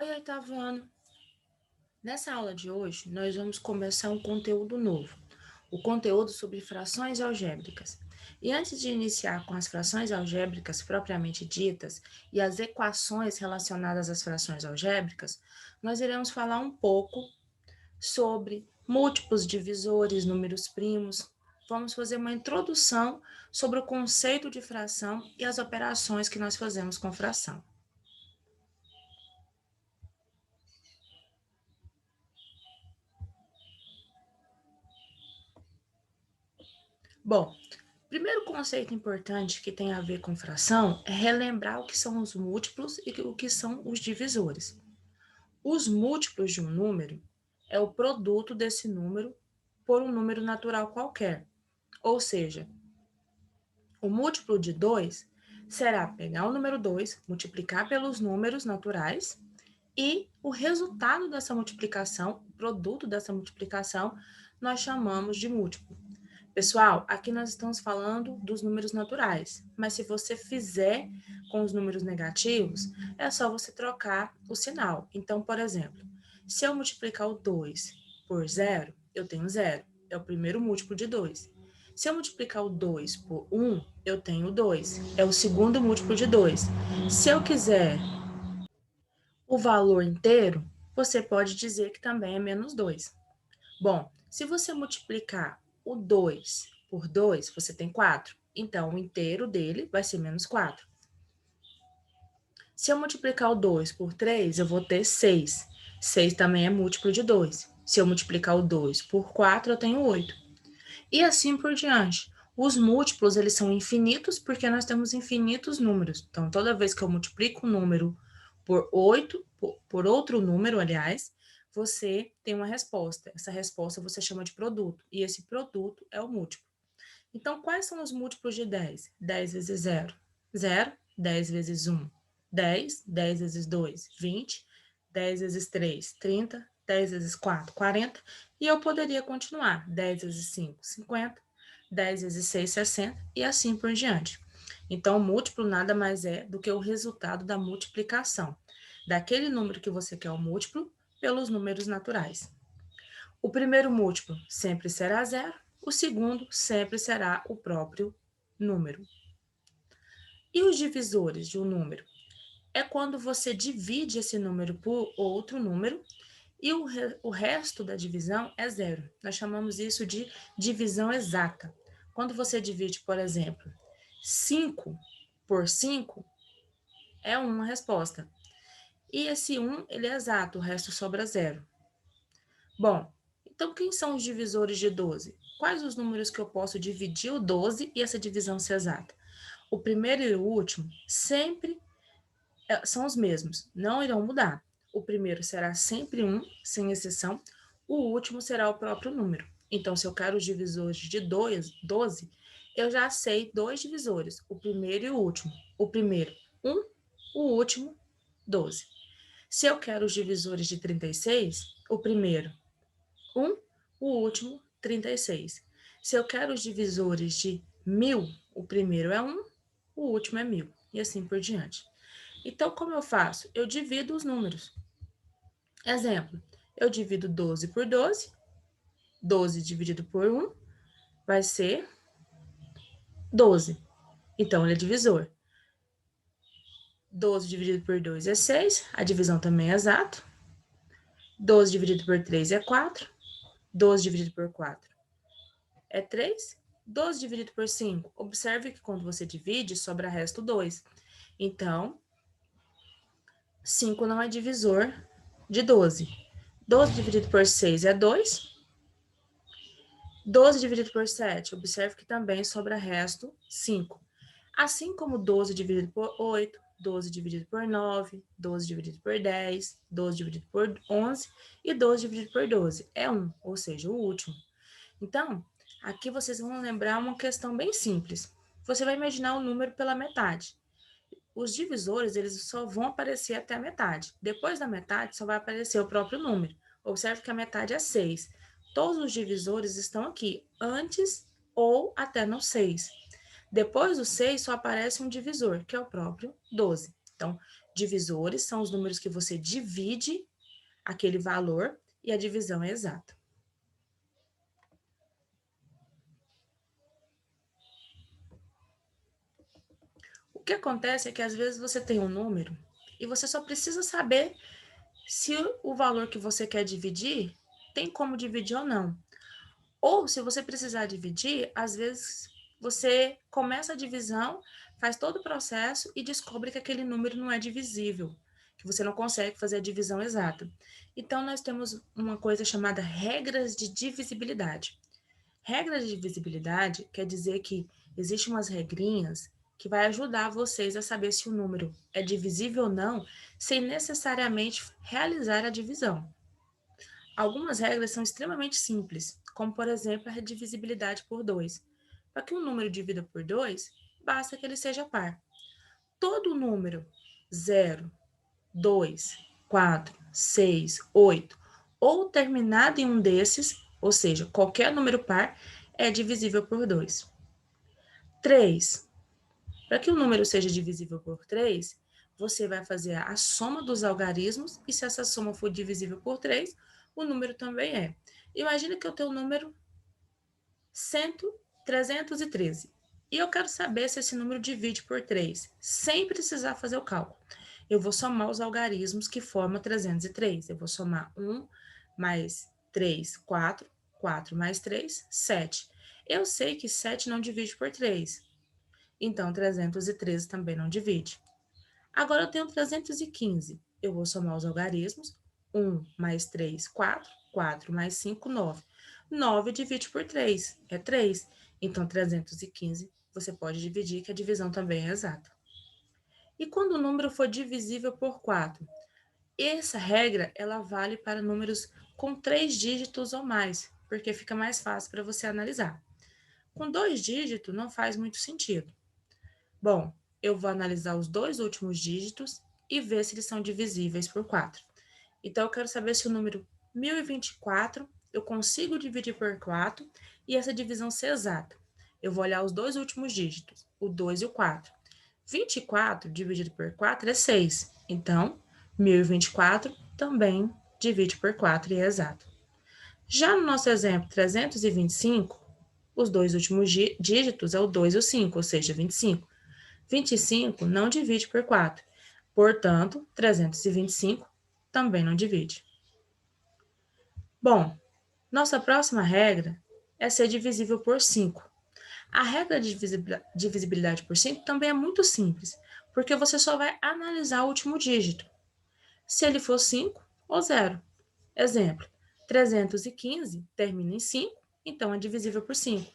Oi, oitavo ano. Nessa aula de hoje, nós vamos começar um conteúdo novo, o conteúdo sobre frações algébricas. E antes de iniciar com as frações algébricas propriamente ditas e as equações relacionadas às frações algébricas, nós iremos falar um pouco sobre múltiplos divisores, números primos. Vamos fazer uma introdução sobre o conceito de fração e as operações que nós fazemos com fração. Bom, primeiro conceito importante que tem a ver com fração é relembrar o que são os múltiplos e o que são os divisores. Os múltiplos de um número é o produto desse número por um número natural qualquer. Ou seja, o múltiplo de 2 será pegar o número 2, multiplicar pelos números naturais e o resultado dessa multiplicação, o produto dessa multiplicação, nós chamamos de múltiplo. Pessoal, aqui nós estamos falando dos números naturais, mas se você fizer com os números negativos, é só você trocar o sinal. Então, por exemplo, se eu multiplicar o 2 por 0, eu tenho 0. É o primeiro múltiplo de 2. Se eu multiplicar o 2 por 1, eu tenho 2. É o segundo múltiplo de 2. Se eu quiser o valor inteiro, você pode dizer que também é menos 2. Bom, se você multiplicar o 2 por 2, você tem 4. Então, o inteiro dele vai ser menos 4. Se eu multiplicar o 2 por 3, eu vou ter 6. 6 também é múltiplo de 2. Se eu multiplicar o 2 por 4, eu tenho 8. E assim por diante. Os múltiplos, eles são infinitos porque nós temos infinitos números. Então, toda vez que eu multiplico um número por 8, por outro número, aliás, você tem uma resposta. Essa resposta você chama de produto. E esse produto é o múltiplo. Então, quais são os múltiplos de 10? 10 vezes 0, 0. 10 vezes 1, 10. 10 vezes 2, 20. 10 vezes 3, 30. 10 vezes 4, 40. E eu poderia continuar. 10 vezes 5, 50. 10 vezes 6, 60. E assim por diante. Então, o múltiplo nada mais é do que o resultado da multiplicação daquele número que você quer o múltiplo pelos números naturais. O primeiro múltiplo sempre será 0, o segundo sempre será o próprio número. E os divisores de um número? É quando você divide esse número por outro número e o resto da divisão é 0. Nós chamamos isso de divisão exata. Quando você divide, por exemplo, 5 por 5, é uma resposta. E esse 1, ele é exato, o resto sobra 0. Bom, então quem são os divisores de 12? Quais os números que eu posso dividir o 12 e essa divisão ser exata? O primeiro e o último sempre são os mesmos, não irão mudar. O primeiro será sempre 1, sem exceção. O último será o próprio número. Então, se eu quero os divisores de 12, eu já sei dois divisores, o primeiro e o último. O primeiro, 1, o último, 12. Se eu quero os divisores de 36, o primeiro, 1, o último, 36. Se eu quero os divisores de 1000, o primeiro é 1, o último é 1000, e assim por diante. Então, como eu faço? Eu divido os números. Exemplo, eu divido 12 por 12, 12 dividido por 1 vai ser 12. Então, ele é divisor. 12 dividido por 2 é 6, a divisão também é exato. 12 dividido por 3 é 4, 12 dividido por 4 é 3, 12 dividido por 5. Observe que quando você divide, sobra resto 2. Então, 5 não é divisor de 12. 12 dividido por 6 é 2. 12 dividido por 7, observe que também sobra resto 5. Assim como 12 dividido por 8, 12 dividido por 9, 12 dividido por 10, 12 dividido por 11 e 12 dividido por 12. É 1, ou seja, o último. Então, aqui vocês vão lembrar uma questão bem simples. Você vai imaginar o número pela metade. Os divisores, eles só vão aparecer até a metade. Depois da metade, só vai aparecer o próprio número. Observe que a metade é 6. Todos os divisores estão aqui, antes ou até no 6. Depois do 6, só aparece um divisor, que é o próprio 12. Então, Divisores são os números que você divide aquele valor e a divisão é exata. O que acontece é que às vezes você tem um número e você só precisa saber se o valor que você quer dividir tem como dividir ou não. Ou se você precisar dividir, às vezes você começa a divisão, faz todo o processo e descobre que aquele número não é divisível, que você não consegue fazer a divisão exata. Então, nós temos uma coisa chamada regras de divisibilidade. Regras de divisibilidade quer dizer que existem umas regrinhas que vai ajudar vocês a saber se o número é divisível ou não, sem necessariamente realizar a divisão. Algumas regras são extremamente simples, como, por exemplo, a divisibilidade por 2. Para que um número divida por 2, basta que ele seja par. Todo número 0, 2, 4, 6, 8 ou terminado em um desses, ou seja, qualquer número par, é divisível por 2. 3. Para que um número seja divisível por 3, você vai fazer a soma dos algarismos, e se essa soma for divisível por 3, o número também é. Imagina que eu tenho o número 313. E eu quero saber se esse número divide por 3, sem precisar fazer o cálculo. Eu vou somar os algarismos que formam 303. Eu vou somar 1 mais 3, 4. 4 mais 3, 7. Eu sei que 7 não divide por 3. Então, 313 também não divide. Agora, eu tenho 315. Eu vou somar os algarismos. 1 mais 3, 4. 4 mais 5, 9. 9 divide por 3, é 3. Então, 315 você pode dividir, que a divisão também é exata. E quando o número for divisível por 4? Essa regra, ela vale para números com 3 dígitos ou mais, porque fica mais fácil para você analisar. Com 2 dígitos, não faz muito sentido. Bom, eu vou analisar os 2 últimos dígitos e ver se eles são divisíveis por 4. Então, eu quero saber se o número 1024 eu consigo dividir por 4 e essa divisão ser exata. Eu vou olhar os 2 últimos dígitos, o 2 e o 4. 24 dividido por 4 é 6. Então, 1024 também divide por 4 e é exato. Já no nosso exemplo 325, os 2 últimos dígitos é o 2 e o 5, ou seja, 25. 25 não divide por 4. Portanto, 325 também não divide. Bom, nossa próxima regra é ser divisível por 5. A regra de divisibilidade por 5 também é muito simples, porque você só vai analisar o último dígito. Se ele for 5 ou 0. Exemplo, 315 termina em 5, então é divisível por 5.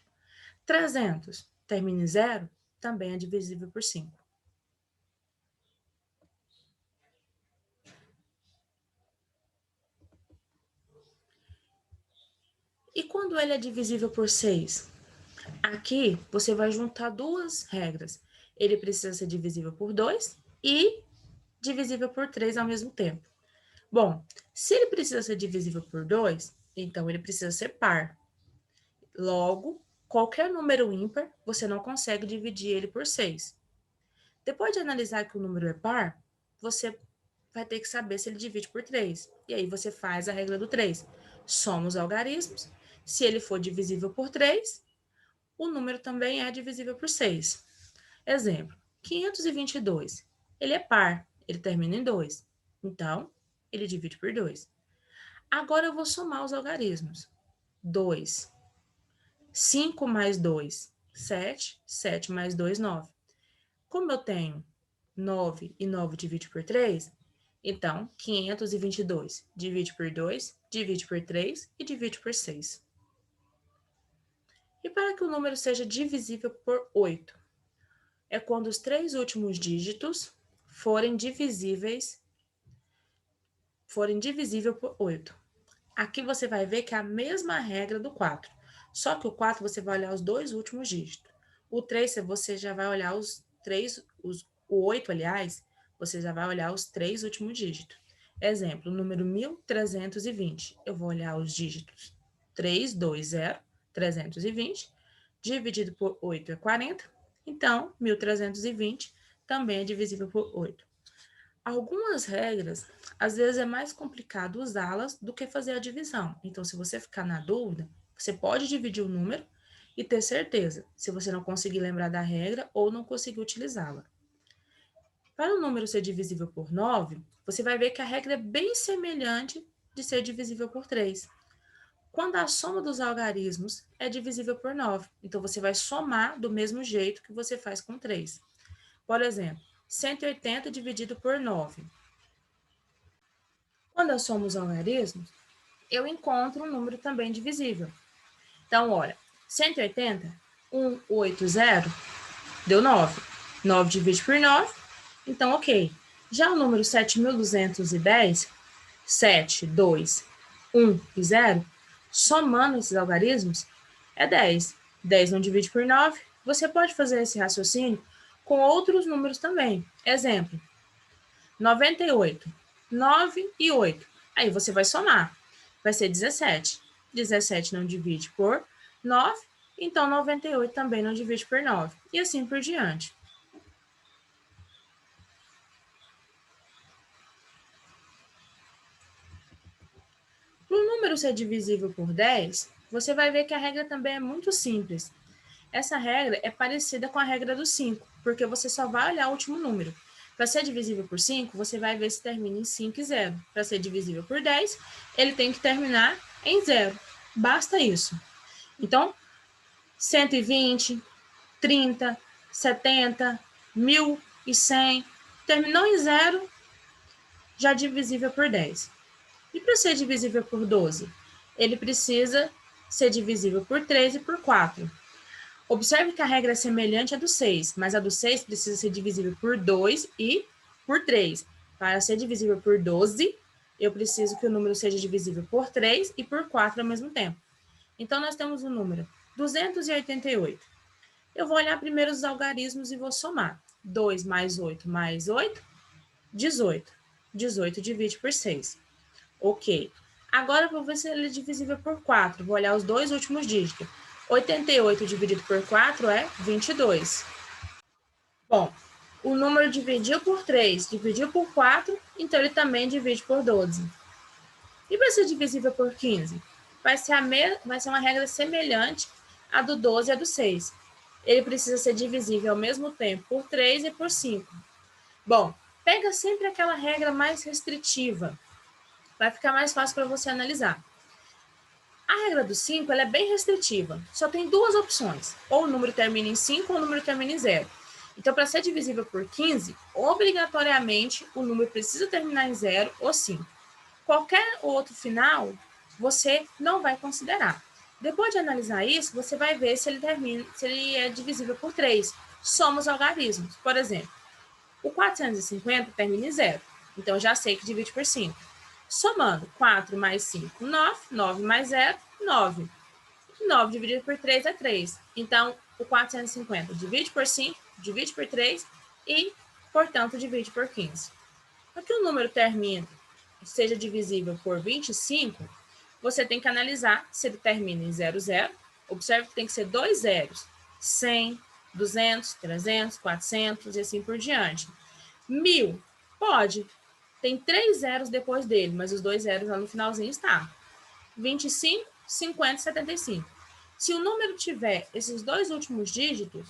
300 termina em 0, também é divisível por 5. E quando ele é divisível por 6? Aqui você vai juntar duas regras. Ele precisa ser divisível por 2 e divisível por 3 ao mesmo tempo. Bom, se ele precisa ser divisível por 2, então ele precisa ser par. Logo, qualquer número ímpar, você não consegue dividir ele por 6. Depois de analisar que o número é par, você vai ter que saber se ele divide por 3. E aí você faz a regra do 3. Soma os algarismos. Se ele for divisível por 3, o número também é divisível por 6. Exemplo, 522. Ele é par, ele termina em 2. Então, ele divide por 2. Agora eu vou somar os algarismos. 2. 5 mais 2, 7. 7 mais 2, 9. Como eu tenho 9 e 9 divide por 3, então 522 divide por 2, divide por 3 e divide por 6. E para que o número seja divisível por 8? É quando os 3 últimos dígitos forem divisíveis por 8. Aqui você vai ver que é a mesma regra do 4. Só que o 4 você vai olhar os 2 últimos dígitos. O 3 você já vai olhar o 8, aliás, você já vai olhar os 3 últimos dígitos. Exemplo, o número 1320. Eu vou olhar os dígitos 320, 320, dividido por 8 é 40. Então, 1320 também é divisível por 8. Algumas regras, às vezes é mais complicado usá-las do que fazer a divisão. Então, se você ficar na dúvida, você pode dividir o número e ter certeza, se você não conseguir lembrar da regra ou não conseguir utilizá-la. Para o número ser divisível por 9, você vai ver que a regra é bem semelhante de ser divisível por 3. Quando a soma dos algarismos é divisível por 9, então você vai somar do mesmo jeito que você faz com 3. Por exemplo, 180 dividido por 9. Quando eu somo os algarismos, eu encontro um número também divisível. Então, olha, 180, 180, deu 9. 9 divide por 9, então ok. Já o número 7.210, 7, 2, 1 e 0, somando esses algarismos, é 10. 10 não divide por 9. Você pode fazer esse raciocínio com outros números também. Exemplo, 98, 9 e 8. Aí você vai somar. Vai ser 17. 17 não divide por 9, então 98 também não divide por 9. E assim por diante. Para o número ser divisível por 10, você vai ver que a regra também é muito simples. Essa regra é parecida com a regra do 5, porque você só vai olhar o último número. Para ser divisível por 5, você vai ver se termina em 5 e 0. Para ser divisível por 10, ele tem que terminar em 0. Basta isso. Então, 120, 30, 70, 1.100, terminou em 0, já divisível por 10. E para ser divisível por 12? Ele precisa ser divisível por 3 e por 4. Observe que a regra é semelhante à do 6, mas a do 6 precisa ser divisível por 2 e por 3. Para ser divisível por 12, eu preciso que o número seja divisível por 3 e por 4 ao mesmo tempo. Então, nós temos o número 288. Eu vou olhar primeiro os algarismos e vou somar. 2 mais 8 mais 8, 18. 18 divide por 6. Ok. Agora eu vou ver se ele é divisível por 4. Vou olhar os dois últimos dígitos. 88 dividido por 4 é 22. Bom, o número dividiu por 3, dividiu por 4, então ele também divide por 12. E vai ser divisível por 15? Vai ser uma regra semelhante à do 12 e à do 6. Ele precisa ser divisível ao mesmo tempo por 3 e por 5. Bom, pega sempre aquela regra mais restritiva. Vai ficar mais fácil para você analisar. A regra do 5 ela é bem restritiva. Só tem duas opções. Ou o número termina em 5 ou o número termina em 0. Então, para ser divisível por 15, obrigatoriamente o número precisa terminar em 0 ou 5. Qualquer outro final, você não vai considerar. Depois de analisar isso, você vai ver se ele é divisível por 3. Soma os algarismos. Por exemplo, o 450 termina em 0. Então, eu já sei que divide por 5. Somando 4 mais 5, 9. 9 mais 0, 9. 9 dividido por 3 é 3. Então, o 450 divide por 5, divide por 3 e, portanto, divide por 15. Para que o número termine, seja divisível por 25, você tem que analisar se ele termina em 0, 0. Observe que tem que ser dois zeros. 100, 200, 300, 400 e assim por diante. 1.000, pode. Tem 3 zeros depois dele, mas os 2 zeros lá no finalzinho está. 25, 50 e 75. Se o número tiver esses dois últimos dígitos,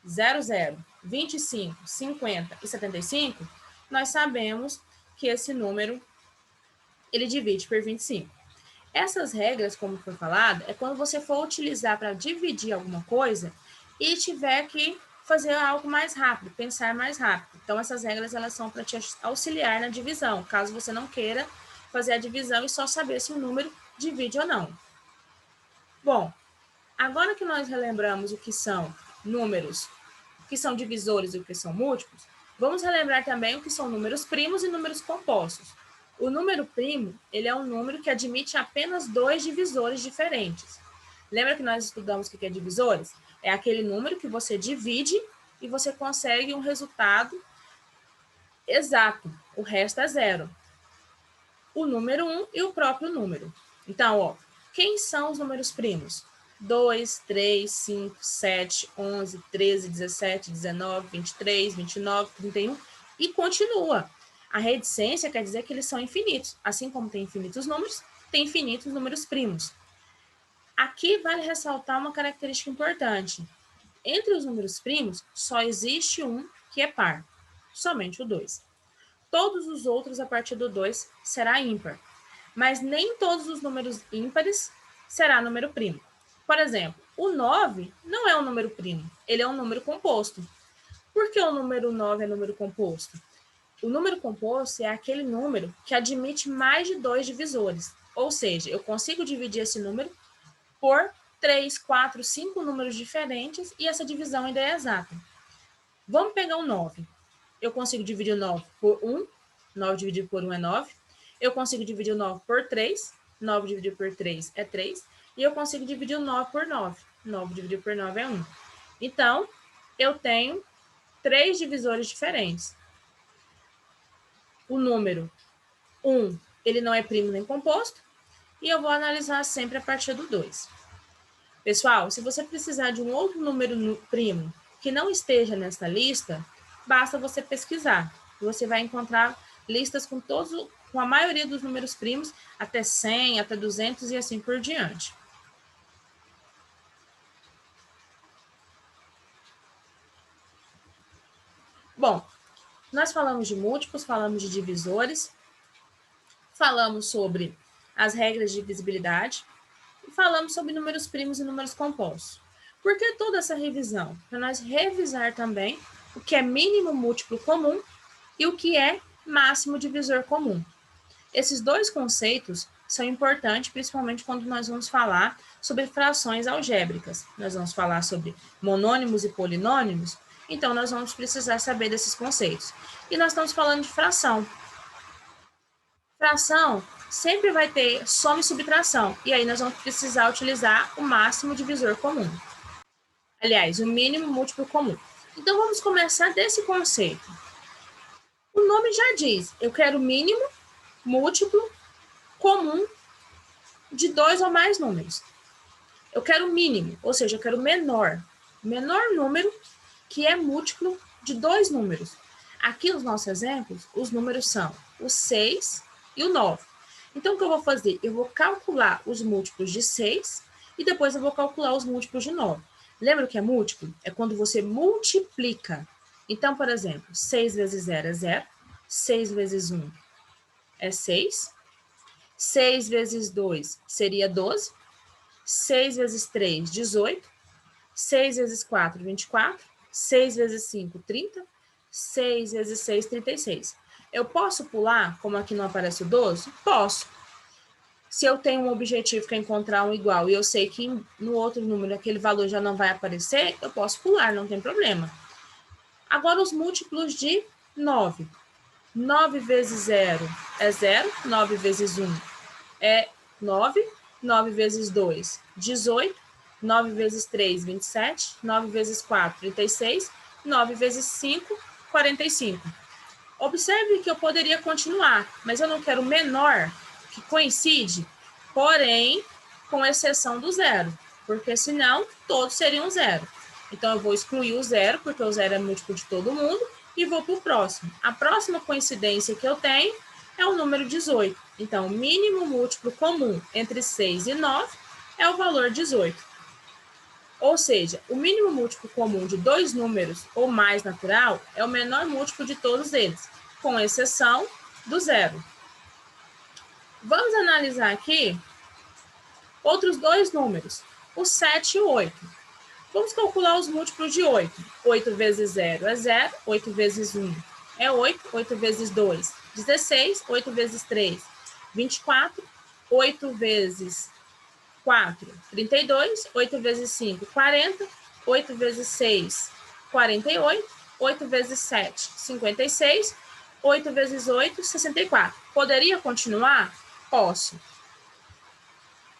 00, 25, 50 e 75, nós sabemos que esse número ele divide por 25. Essas regras, como foi falado, é quando você for utilizar para dividir alguma coisa e tiver que fazer algo mais rápido, pensar mais rápido. Então, essas regras elas são para te auxiliar na divisão, caso você não queira fazer a divisão e só saber se o número divide ou não. Bom, agora que nós relembramos o que são números, o que são divisores e o que são múltiplos, vamos relembrar também o que são números primos e números compostos. O número primo, ele é um número que admite apenas dois divisores diferentes. Lembra que nós estudamos o que é divisores? É aquele número que você divide e você consegue um resultado exato. O resto é zero. O número 1 e o próprio número. Então, ó, quem são os números primos? 2, 3, 5, 7, 11, 13, 17, 19, 23, 29, 31 e continua. A reticência quer dizer que eles são infinitos. Assim como tem infinitos números, tem infinitos números primos. Aqui vale ressaltar uma característica importante. Entre os números primos, só existe um que é par, somente o 2. Todos os outros, a partir do 2, será ímpar. Mas nem todos os números ímpares será número primo. Por exemplo, o 9 não é um número primo, ele é um número composto. Por que o número 9 é número composto? O número composto é aquele número que admite mais de 2 divisores. Ou seja, eu consigo dividir esse número por 3, 4, 5 números diferentes e essa divisão ainda é exata. Vamos pegar o 9. Eu consigo dividir o 9 por 1. 9 dividido por 1 é 9. Eu consigo dividir o 9 por 3. 9 dividido por 3 é 3. E eu consigo dividir o 9 por 9. 9 dividido por 9 é 1. Então, eu tenho 3 divisores diferentes. O número 1, ele não é primo nem composto. E eu vou analisar sempre a partir do 2. Pessoal, se você precisar de um outro número primo que não esteja nessa lista, basta você pesquisar. Você vai encontrar listas com a maioria dos números primos, até 100, até 200 e assim por diante. Bom, nós falamos de múltiplos, falamos de divisores, falamos sobre as regras de divisibilidade e falamos sobre números primos e números compostos. Por que toda essa revisão? Para nós revisar também o que é mínimo múltiplo comum e o que é máximo divisor comum. Esses dois conceitos são importantes, principalmente quando nós vamos falar sobre frações algébricas. Nós vamos falar sobre monônimos e polinômios, então nós vamos precisar saber desses conceitos. E nós estamos falando de fração. Fração sempre vai ter soma e subtração, e aí nós vamos precisar utilizar o máximo divisor comum. Aliás, o mínimo múltiplo comum. Então, vamos começar desse conceito. O nome já diz, eu quero mínimo múltiplo comum de 2 ou mais números. Eu quero mínimo, ou seja, eu quero menor número que é múltiplo de 2 números. Aqui nos nossos exemplos, os números são o 6 e o 9. Então, o que eu vou fazer? Eu vou calcular os múltiplos de 6 e depois eu vou calcular os múltiplos de 9. Lembra o que é múltiplo? É quando você multiplica. Então, por exemplo, 6 vezes 0 é 0, 6 vezes 1 é 6, 6 vezes 2 seria 12, 6 vezes 3, 18, 6 vezes 4, 24, 6 vezes 5, 30, 6 vezes 6, 36. Eu posso pular, como aqui não aparece o 12? Posso. Se eu tenho um objetivo que é encontrar um igual e eu sei que no outro número aquele valor já não vai aparecer, eu posso pular, não tem problema. Agora os múltiplos de 9. 9 vezes 0 é 0, 9 vezes 1 é 9, 9 vezes 2, 18, 9 vezes 3, 27, 9 vezes 4, 36, 9 vezes 5, 45. Observe que eu poderia continuar, mas eu não quero menor que coincide, porém, com exceção do zero, porque senão todos seriam zero. Então, eu vou excluir o zero, porque o zero é múltiplo de todo mundo, e vou para o próximo. A próxima coincidência que eu tenho é o número 18. Então, o mínimo múltiplo comum entre 6 e 9 é o valor 18. Ou seja, o mínimo múltiplo comum de 2 números ou mais natural é o menor múltiplo de todos eles, com exceção do zero. Vamos analisar aqui outros 2 números, o 7 e o 8. Vamos calcular os múltiplos de 8. 8 vezes 0 é 0, 8 vezes 1 é 8, 8 vezes 2, 16, 8 vezes 3, 24, 8 vezes 4, 32, 8 vezes 5, 40, 8 vezes 6, 48, 8 vezes 7, 56, 8 vezes 8, 64. Poderia continuar? Posso.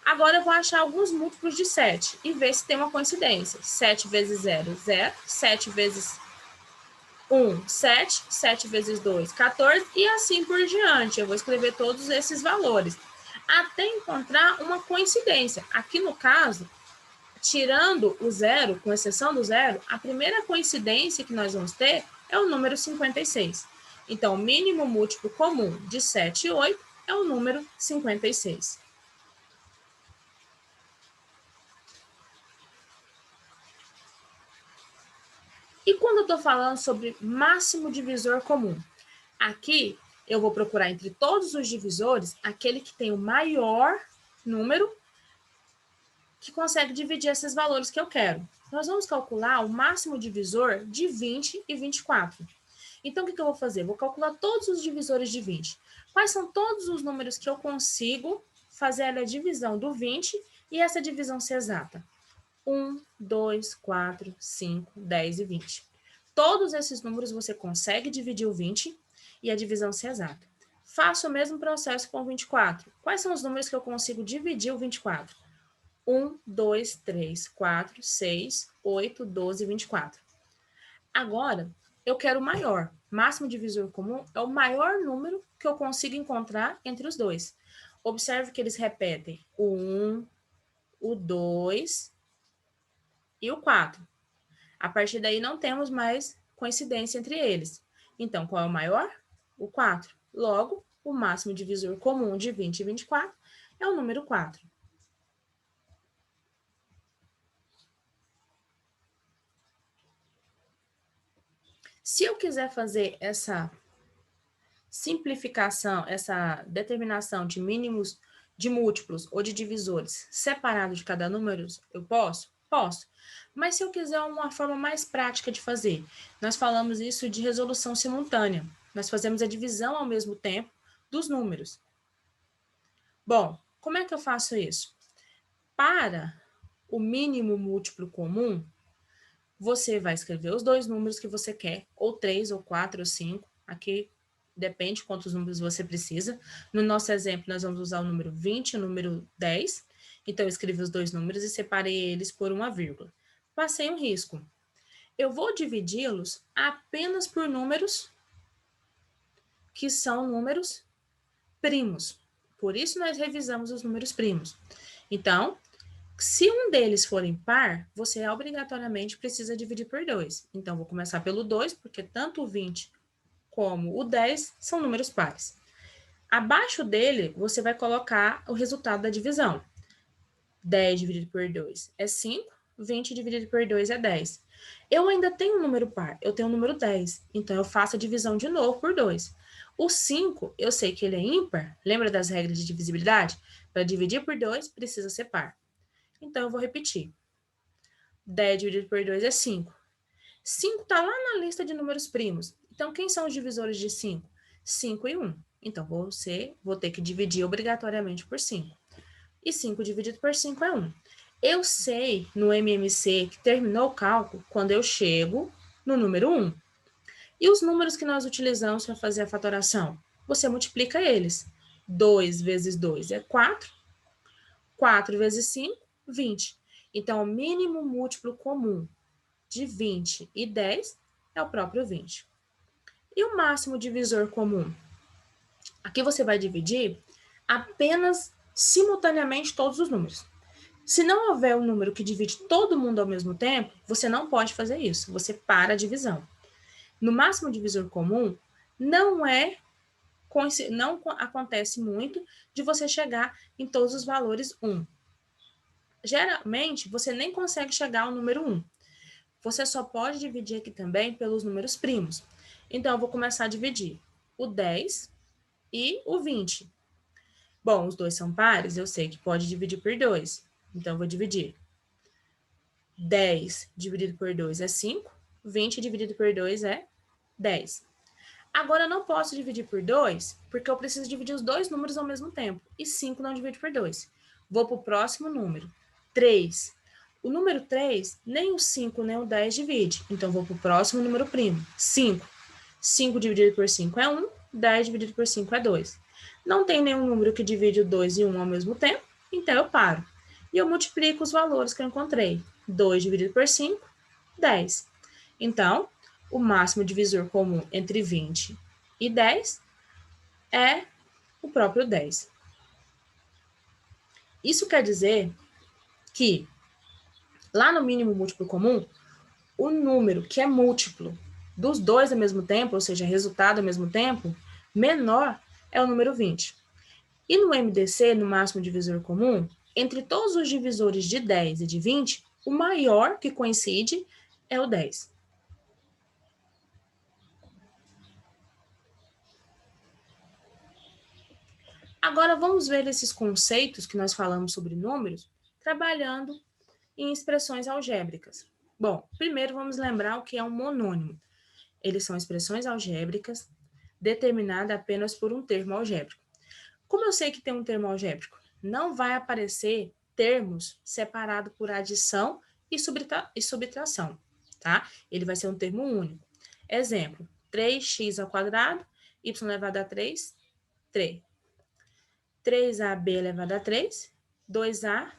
Agora eu vou achar alguns múltiplos de 7 e ver se tem uma coincidência. 7 vezes 0, 0. 7 vezes 1, 7. 7 vezes 2, 14. E assim por diante. Eu vou escrever todos esses valores até encontrar uma coincidência. Aqui no caso, tirando o zero, com exceção do zero, a primeira coincidência que nós vamos ter é o número 56. Então, o mínimo múltiplo comum de 7 e 8 é o número 56. E quando eu estou falando sobre máximo divisor comum? Aqui, eu vou procurar entre todos os divisores aquele que tem o maior número que consegue dividir esses valores que eu quero. Nós vamos calcular o máximo divisor de 20 e 24. Então, o que eu vou fazer? Vou calcular todos os divisores de 20. Quais são todos os números que eu consigo fazer a divisão do 20 e essa divisão ser exata? 1, 2, 4, 5, 10 e 20. Todos esses números você consegue dividir o 20 e a divisão ser exata. Faço o mesmo processo com o 24. Quais são os números que eu consigo dividir o 24? 1, 2, 3, 4, 6, 8, 12 e 24. Agora, eu quero o maior. Máximo divisor comum é o maior número que eu consigo encontrar entre os dois. Observe que eles repetem o 1, o 2 e o 4. A partir daí, não temos mais coincidência entre eles. Então, qual é o maior? O 4. Logo, o máximo divisor comum de 20 e 24 é o número 4. Se eu quiser fazer essa simplificação, essa determinação de mínimos, de múltiplos ou de divisores separados de cada número, eu posso? Posso. Mas se eu quiser uma forma mais prática de fazer, nós falamos isso de resolução simultânea. Nós fazemos a divisão ao mesmo tempo dos números. Bom, como é que eu faço isso? Para o mínimo múltiplo comum, você vai escrever os dois números que você quer, ou 3, ou 4, ou 5. Aqui depende de quantos números você precisa. No nosso exemplo, nós vamos usar o número 20 e o número 10. Então, eu escrevi os dois números e separei eles por uma vírgula. Passei um risco. Eu vou dividi-los apenas por números que são números primos. Por isso, nós revisamos os números primos. Então, se um deles for impar, você obrigatoriamente precisa dividir por 2. Então, vou começar pelo 2, porque tanto o 20 como o 10 são números pares. Abaixo dele, você vai colocar o resultado da divisão. 10 dividido por 2 é 5, 20 dividido por 2 é 10. Eu ainda tenho um número par, eu tenho o número 10, então eu faço a divisão de novo por 2. O 5, eu sei que ele é ímpar, lembra das regras de divisibilidade? Para dividir por 2, precisa ser par. Então, eu vou repetir. 10 dividido por 2 é 5. 5 está lá na lista de números primos. Então, quem são os divisores de 5? 5 e 1. Então, vou ter que dividir obrigatoriamente por 5. E 5 dividido por 5 é 1. Eu sei no MMC que terminou o cálculo quando eu chego no número 1. E os números que nós utilizamos para fazer a fatoração? Você multiplica eles. 2 vezes 2 é 4. 4 vezes 5, 20. Então, o mínimo múltiplo comum de 20 e 10 é o próprio 20. E o máximo divisor comum? Aqui você vai dividir apenas simultaneamente todos os números. Se não houver um número que divide todo mundo ao mesmo tempo, você não pode fazer isso. Você para a divisão. No máximo divisor comum, não acontece muito de você chegar em todos os valores 1. Geralmente, você nem consegue chegar ao número 1. Você só pode dividir aqui também pelos números primos. Então, eu vou começar a dividir o 10 e o 20. Bom, os dois são pares, eu sei que pode dividir por 2. Então, eu vou dividir. 10 dividido por 2 é 5. 20 dividido por 2 é 10. Agora, eu não posso dividir por 2, porque eu preciso dividir os dois números ao mesmo tempo. E 5 não divide por 2. Vou para o próximo número. 3. O número 3, nem o 5 nem o 10 divide. Então, vou para o próximo número primo. 5. 5 dividido por 5 é 1. 10 dividido por 5 é 2. Não tem nenhum número que divide o 2 e o 1 ao mesmo tempo. Então, eu paro. E eu multiplico os valores que eu encontrei. 2 dividido por 5, 10. Então, o máximo divisor comum entre 20 e 10 é o próprio 10. Isso quer dizer que, lá no mínimo múltiplo comum, o número que é múltiplo dos dois ao mesmo tempo, ou seja, resultado ao mesmo tempo, menor é o número 20. E no MDC, no máximo divisor comum, entre todos os divisores de 10 e de 20, o maior que coincide é o 10. Agora vamos ver esses conceitos que nós falamos sobre números, trabalhando em expressões algébricas. Bom, primeiro vamos lembrar o que é um monônimo. Eles são expressões algébricas determinadas apenas por um termo algébrico. Como eu sei que tem um termo algébrico? Não vai aparecer termos separados por adição e subtração, tá? Ele vai ser um termo único. Exemplo, 3x ao quadrado, y elevado a 3, 3. 3ab elevado a 3, 2a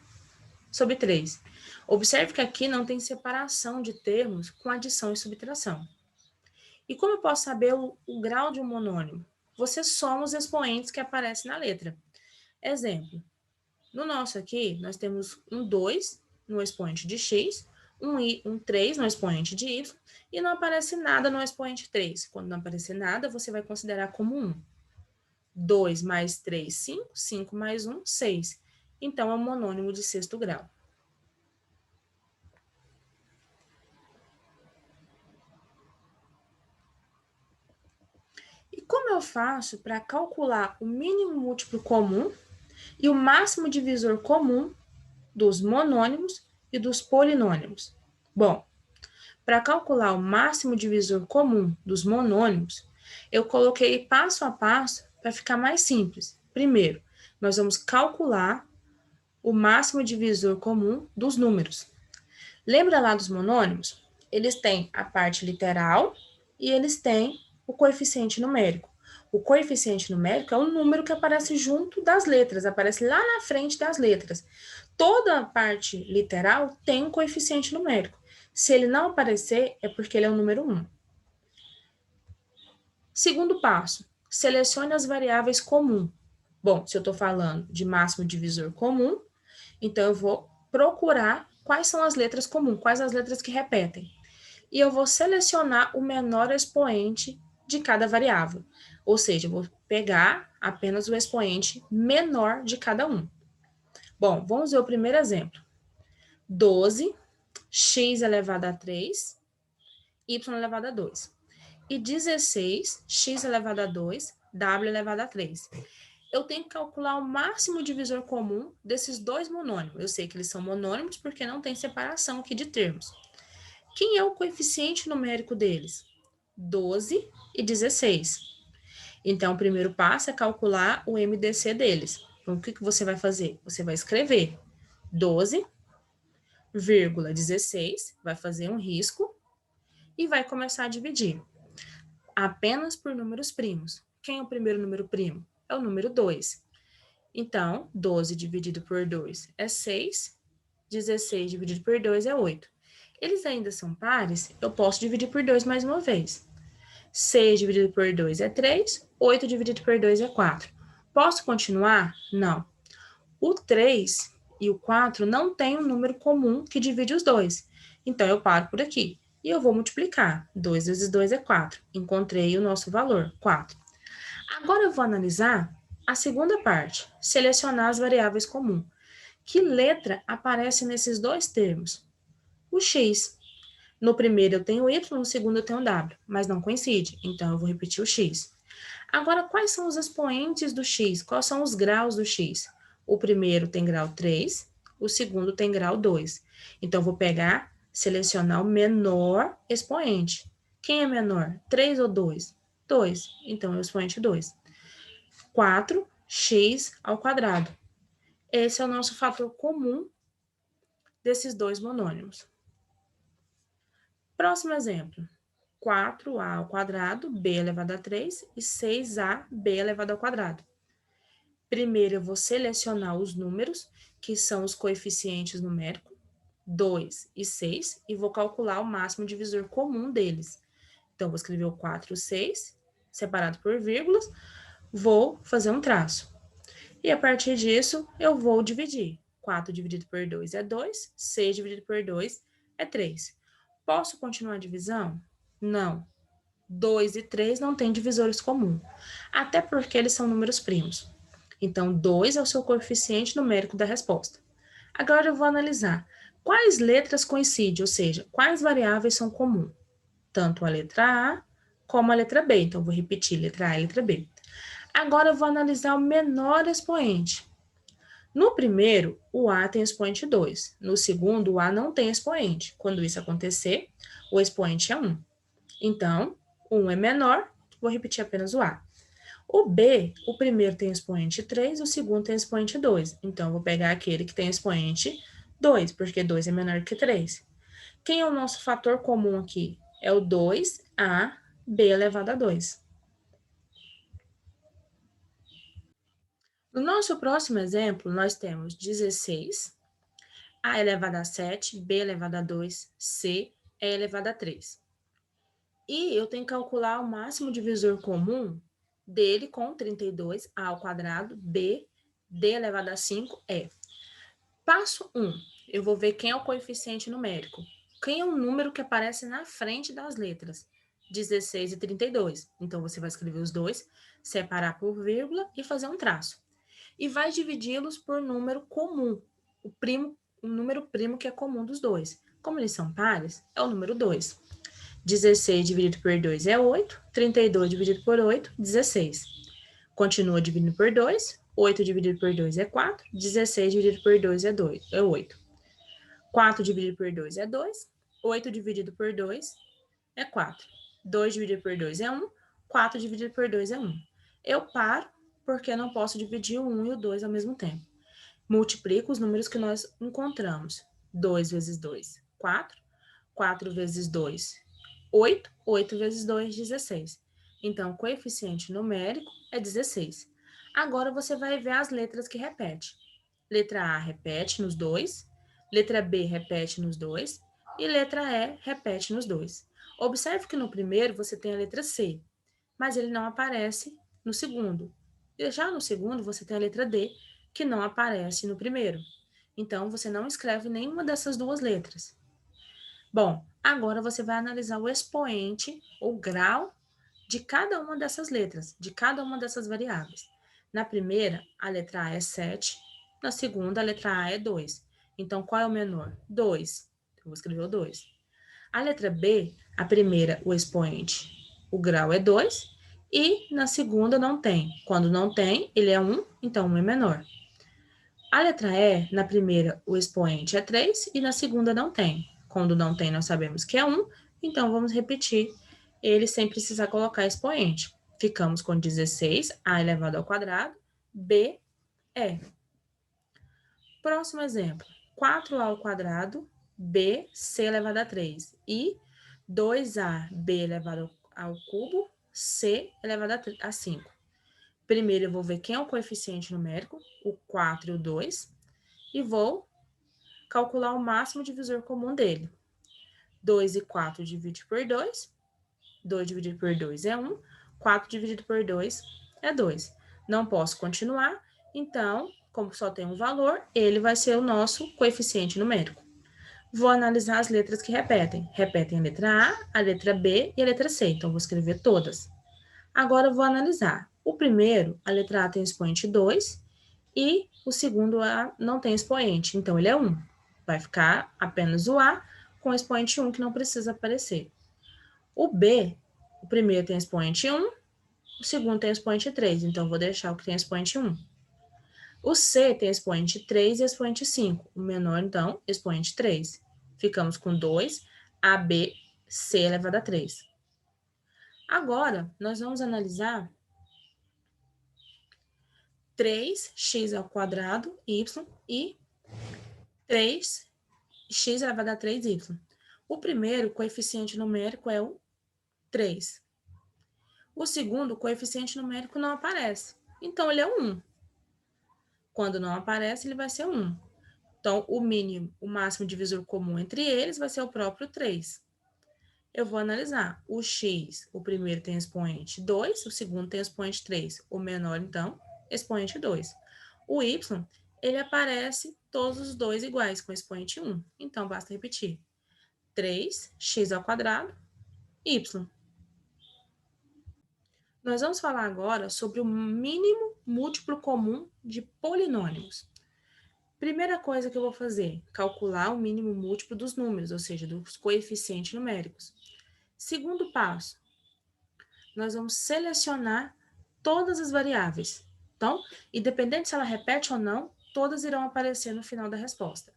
sobre 3. Observe que aqui não tem separação de termos com adição e subtração. E como eu posso saber o grau de um monônimo? Você soma os expoentes que aparecem na letra. Exemplo, no nosso aqui, nós temos um 2 no expoente de x, um 3 no expoente de y, e não aparece nada no expoente 3. Quando não aparecer nada, você vai considerar como 1. 2 mais 3, 5. 5 mais 1, 6. Então, é um monônimo de sexto grau. E como eu faço para calcular o mínimo múltiplo comum e o máximo divisor comum dos monônimos e dos polinômios? Bom, para calcular o máximo divisor comum dos monônimos, eu coloquei passo a passo para ficar mais simples. Primeiro, nós vamos calcular o máximo divisor comum dos números. Lembra lá dos monônimos? Eles têm a parte literal e eles têm o coeficiente numérico. O coeficiente numérico é o número que aparece junto das letras, aparece lá na frente das letras. Toda a parte literal tem um coeficiente numérico. Se ele não aparecer, é porque ele é o número 1. Segundo passo, selecione as variáveis comuns. Bom, se eu estou falando de máximo divisor comum, então eu vou procurar quais são as letras comuns, quais as letras que repetem. E eu vou selecionar o menor expoente de cada variável. Ou seja, eu vou pegar apenas o expoente menor de cada um. Bom, vamos ver o primeiro exemplo. 12, x elevado a 3, y elevado a 2. E 16, x elevado a 2, w elevado a 3. Eu tenho que calcular o máximo divisor comum desses dois monônimos. Eu sei que eles são monônimos porque não tem separação aqui de termos. Quem é o coeficiente numérico deles? 12 e 16. Então, o primeiro passo é calcular o MDC deles. Então, o que você vai fazer? Você vai escrever 12,16, vai fazer um risco e vai começar a dividir apenas por números primos. Quem é o primeiro número primo? É o número 2. Então, 12 dividido por 2 é 6, 16 dividido por 2 é 8. Eles ainda são pares, eu posso dividir por 2 mais uma vez. 6 dividido por 2 é 3, 8 dividido por 2 é 4. Posso continuar? Não. O 3 e o 4 não tem um número comum que divide os dois. Então, eu paro por aqui. E eu vou multiplicar. 2 vezes 2 é 4. Encontrei o nosso valor, 4. Agora eu vou analisar a segunda parte, selecionar as variáveis comuns. Que letra aparece nesses dois termos? O x. No primeiro eu tenho y, no segundo eu tenho w, mas não coincide, então eu vou repetir o x. Agora, quais são os expoentes do x? Quais são os graus do x? O primeiro tem grau 3, o segundo tem grau 2. Então, eu vou pegar, selecionar o menor expoente. Quem é menor? 3 ou 2? 2. Então, é o expoente 2. 4x ao quadrado. Esse é o nosso fator comum desses dois monônimos. Próximo exemplo. 4a ao quadrado, b elevado a 3, e 6ab elevado ao quadrado. Primeiro, eu vou selecionar os números, que são os coeficientes numéricos, 2 e 6, e vou calcular o máximo divisor comum deles. Então, vou escrever o 4 e o 6, separado por vírgulas, vou fazer um traço. E a partir disso, eu vou dividir. 4 dividido por 2 é 2, 6 dividido por 2 é 3. Posso continuar a divisão? Não. 2 e 3 não têm divisores comuns, até porque eles são números primos. Então, 2 é o seu coeficiente numérico da resposta. Agora eu vou analisar quais letras coincidem, ou seja, quais variáveis são comuns, tanto a letra A como a letra B. Então, eu vou repetir letra A e letra B. Agora eu vou analisar o menor expoente. No primeiro, o A tem expoente 2. No segundo, o A não tem expoente. Quando isso acontecer, o expoente é 1. Então, 1 é menor, vou repetir apenas o A. O B, o primeiro tem expoente 3, o segundo tem expoente 2. Então, eu vou pegar aquele que tem expoente 2, porque 2 é menor que 3. Quem é o nosso fator comum aqui? É o 2AB elevado a 2. No nosso próximo exemplo, nós temos 16, A elevado a 7, B elevado a 2, C é elevado a 3. E eu tenho que calcular o máximo divisor comum dele com 32, A ao quadrado, B, D elevado a 5, E. Passo 1, eu vou ver quem é o coeficiente numérico. Quem é o número que aparece na frente das letras? 16 e 32. Então, você vai escrever os dois, separar por vírgula e fazer um traço. E vai dividi-los por número comum, o número primo que é comum dos dois. Como eles são pares, é o número 2. 16 dividido por 2 é 8, 32 dividido por 8, 16. Continua dividindo por 2, 8 dividido por 2 é 4, 16 dividido por 2 é 8. 4 dividido por 2 é 2, 8 dividido por 2 é 4. 2 dividido por 2 é 1, 4 dividido por 2 é 1. Eu paro porque eu não posso dividir o 1 e o 2 ao mesmo tempo. Multiplico os números que nós encontramos. 2 vezes 2, 4. 4 vezes 2, 8. 8 vezes 2, 16. Então, o coeficiente numérico é 16. Agora, você vai ver as letras que repetem. Letra A repete nos dois, letra B repete nos dois e letra E repete nos dois. Observe que no primeiro você tem a letra C, mas ele não aparece no segundo. E já no segundo você tem a letra D, que não aparece no primeiro. Então, você não escreve nenhuma dessas duas letras. Bom, agora você vai analisar o expoente, o grau de cada uma dessas letras, de cada uma dessas variáveis. Na primeira, a letra A é 7, na segunda, a letra A é 2. Então, qual é o menor? 2. Eu vou escrever o 2. A letra B, a primeira, o expoente, o grau é 2, e na segunda não tem. Quando não tem, ele é 1, então 1 é menor. A letra E, na primeira, o expoente é 3 e na segunda não tem. Quando não tem, nós sabemos que é 1, então vamos repetir ele sem precisar colocar expoente. Ficamos com 16, A elevado ao quadrado, B, E. Próximo exemplo, 4A ao quadrado, B, C elevado a 3. E 2AB elevado ao cubo, C elevado a 5. Primeiro eu vou ver quem é o coeficiente numérico, o 4 e o 2, e vou calcular o máximo divisor comum dele. 2 e 4 divide por 2. 2 dividido por 2 é 1. 4 dividido por 2 é 2. Não posso continuar, então, como só tem um valor, ele vai ser o nosso coeficiente numérico. Vou analisar as letras que repetem. Repetem a letra A, a letra B e a letra C. Então, vou escrever todas. Agora, eu vou analisar. O primeiro, a letra A tem expoente 2 e o segundo A não tem expoente, então ele é 1. Vai ficar apenas o A com expoente 1, que não precisa aparecer. O B, o primeiro tem expoente 1, o segundo tem expoente 3, então vou deixar o que tem expoente 1. O C tem expoente 3 e expoente 5, o menor, então, expoente 3. Ficamos com 2, AB, C elevado a 3. Agora, nós vamos analisar 3x ao quadrado, y, e 3x elevado a 3y. O primeiro coeficiente numérico é o 3. O segundo coeficiente numérico não aparece, então ele é 1. Quando não aparece, ele vai ser 1. Então, o máximo divisor comum entre eles vai ser o próprio 3. Eu vou analisar. O x, o primeiro tem expoente 2, o segundo tem expoente 3. O menor, então, expoente 2. O y, ele aparece todos os dois iguais, com expoente 1. Então, basta repetir. 3x ao quadrado, y. Nós vamos falar agora sobre o mínimo múltiplo comum de polinômios. Primeira coisa que eu vou fazer, calcular o mínimo múltiplo dos números, ou seja, dos coeficientes numéricos. Segundo passo, nós vamos selecionar todas as variáveis. Então, independente se ela repete ou não, todas irão aparecer no final da resposta.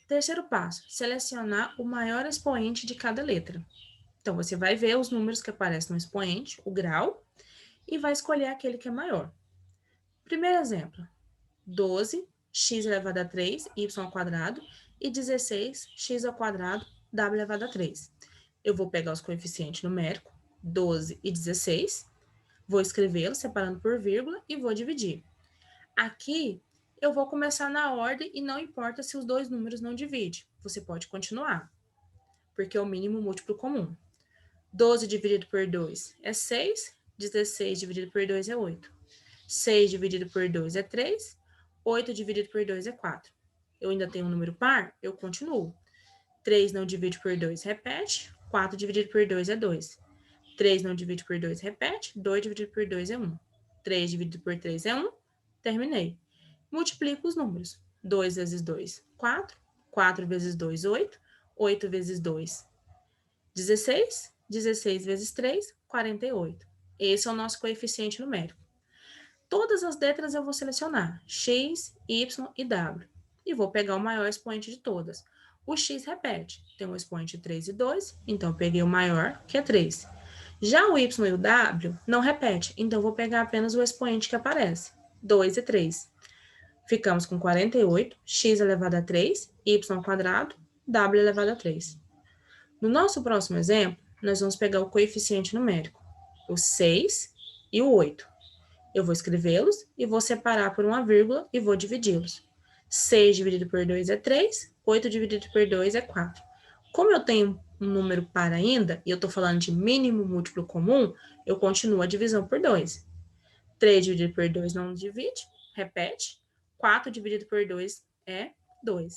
Terceiro passo, selecionar o maior expoente de cada letra. Então, você vai ver os números que aparecem no expoente, o grau, e vai escolher aquele que é maior. Primeiro exemplo, 12, x elevado a 3, y ao quadrado, e 16, x ao quadrado, w elevado a 3. Eu vou pegar os coeficientes numéricos, 12 e 16, vou escrevê-los separando por vírgula e vou dividir. Aqui, eu vou começar na ordem e não importa se os dois números não dividem. Você pode continuar, porque é o mínimo múltiplo comum. 12 dividido por 2 é 6, 16 dividido por 2 é 8. 6 dividido por 2 é 3, 8 dividido por 2 é 4. Eu ainda tenho um número par? Eu continuo. 3 não divide por 2, repete. 4 dividido por 2 é 2. 3 não divide por 2, repete. 2 dividido por 2 é 1. 3 dividido por 3 é 1. Terminei. Multiplico os números. 2 vezes 2, 4. 4 vezes 2, 8. 8 vezes 2, 16. 16 vezes 3, 48. Esse é o nosso coeficiente numérico. Todas as letras eu vou selecionar, x, y e w. E vou pegar o maior expoente de todas. O x repete, tem um expoente 3 e 2, então eu peguei o maior, que é 3. Já o y e o w não repete, então eu vou pegar apenas o expoente que aparece, 2 e 3. Ficamos com 48, x elevado a 3, y ao quadrado, w elevado a 3. No nosso próximo exemplo, nós vamos pegar o coeficiente numérico, o 6 e o 8. Eu vou escrevê-los e vou separar por uma vírgula e vou dividi-los. 6 dividido por 2 é 3, 8 dividido por 2 é 4. Como eu tenho um número par ainda, e eu estou falando de mínimo múltiplo comum, eu continuo a divisão por 2. 3 dividido por 2 não divide, repete. 4 dividido por 2 é 2.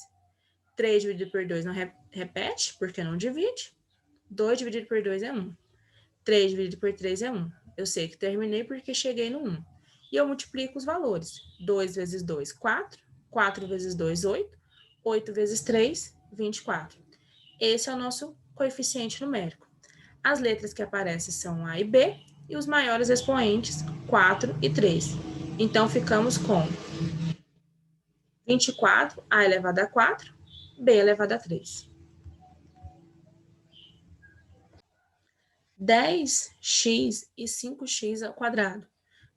3 dividido por 2 não repete, porque não divide. 2 dividido por 2 é 1. 3 dividido por 3 é 1. Eu sei que terminei porque cheguei no 1. E eu multiplico os valores. 2 vezes 2, 4. 4 vezes 2, 8. 8 vezes 3, 24. Esse é o nosso coeficiente numérico. As letras que aparecem são A e B, e os maiores expoentes, 4 e 3. Então, ficamos com 24, A elevado a 4, B elevado a 3. 10x e 5x ao quadrado.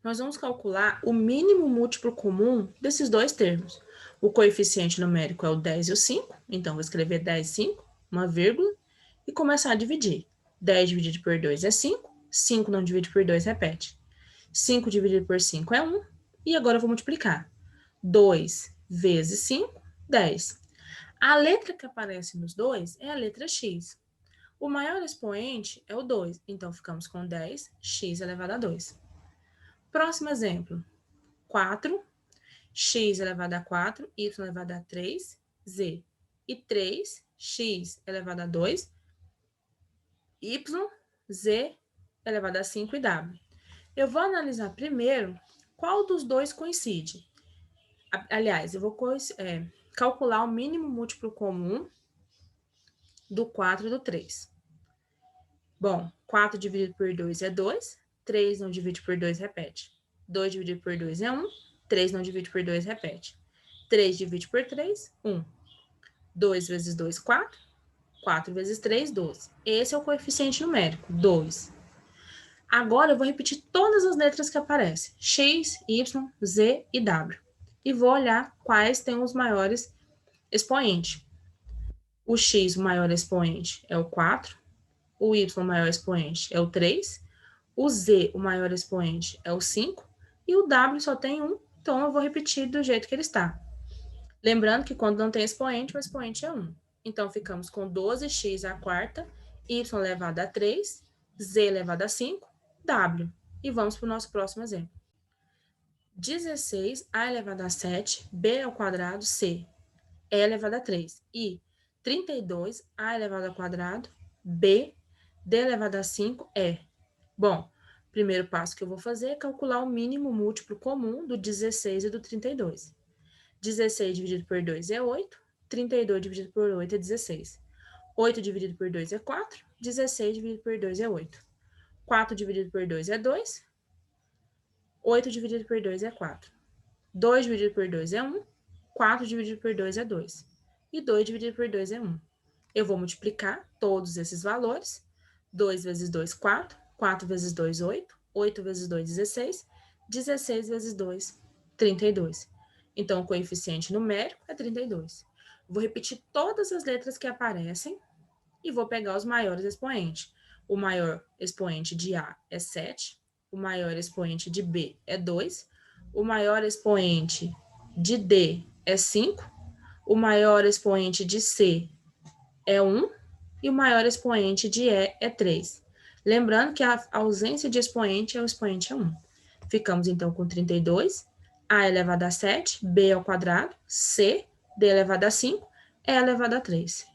Nós vamos calcular o mínimo múltiplo comum desses dois termos. O coeficiente numérico é o 10 e o 5, então vou escrever 10 e 5, uma vírgula, e começar a dividir. 10 dividido por 2 é 5, 5 não divide por 2, repete. 5 dividido por 5 é 1, e agora eu vou multiplicar. 2 vezes 5, 10. A letra que aparece nos dois é a letra x. O maior expoente é o 2, então ficamos com 10x elevado a 2. Próximo exemplo, 4, x elevado a 4, y elevado a 3, z. E 3, x elevado a 2, y, z elevado a 5 e w. Eu vou analisar primeiro qual dos dois coincide. Aliás, eu vou calcular o mínimo múltiplo comum do 4 e do 3. Bom, 4 dividido por 2 é 2, 3 não divide por 2, repete. 2 dividido por 2 é 1, 3 não divide por 2, repete. 3 divide por 3, 1. 2 vezes 2, 4. 4 vezes 3, 12. Esse é o coeficiente numérico, 2. Agora eu vou repetir todas as letras que aparecem, x, y, z e w. E vou olhar quais têm os maiores expoentes. O x, o maior expoente, é o 4. O y, o maior expoente, é o 3. O z, o maior expoente, é o 5. E o w só tem 1, então eu vou repetir do jeito que ele está. Lembrando que quando não tem expoente, o expoente é 1. Então, ficamos com 12x à quarta, y elevado a 3, z elevado a 5, w. E vamos para o nosso próximo exemplo. 16, a elevado a 7, b ao quadrado, c, e elevado a 3. E 32, a elevado ao quadrado, b, d elevado a 5, e. Bom, Primeiro passo que eu vou fazer é calcular o mínimo múltiplo comum do 16 e do 32. 16 dividido por 2 é 8, 32 dividido por 8 é 16. 8 dividido por 2 é 4, 16 dividido por 2 é 8. 4 dividido por 2 é 2, 8 dividido por 2 é 4. 2 dividido por 2 é 1, 4 dividido por 2 é 2. E 2 dividido por 2 é 1. Eu vou multiplicar todos esses valores. 2 vezes 2, 4. 4 vezes 2, 8. 8 vezes 2, 16. 16 vezes 2, 32. Então, o coeficiente numérico é 32. Vou repetir todas as letras que aparecem e vou pegar os maiores expoentes. O maior expoente de A é 7. O maior expoente de B é 2. O maior expoente de D é 5. O maior expoente de C é 1 e o maior expoente de E é 3. Lembrando que a ausência de expoente é o expoente é 1. Ficamos, então, com 32, A elevado a 7, B ao quadrado, C, D elevado a 5, E elevado a 3.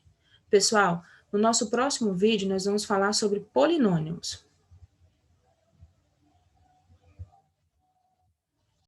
Pessoal, no nosso próximo vídeo, nós vamos falar sobre polinômios.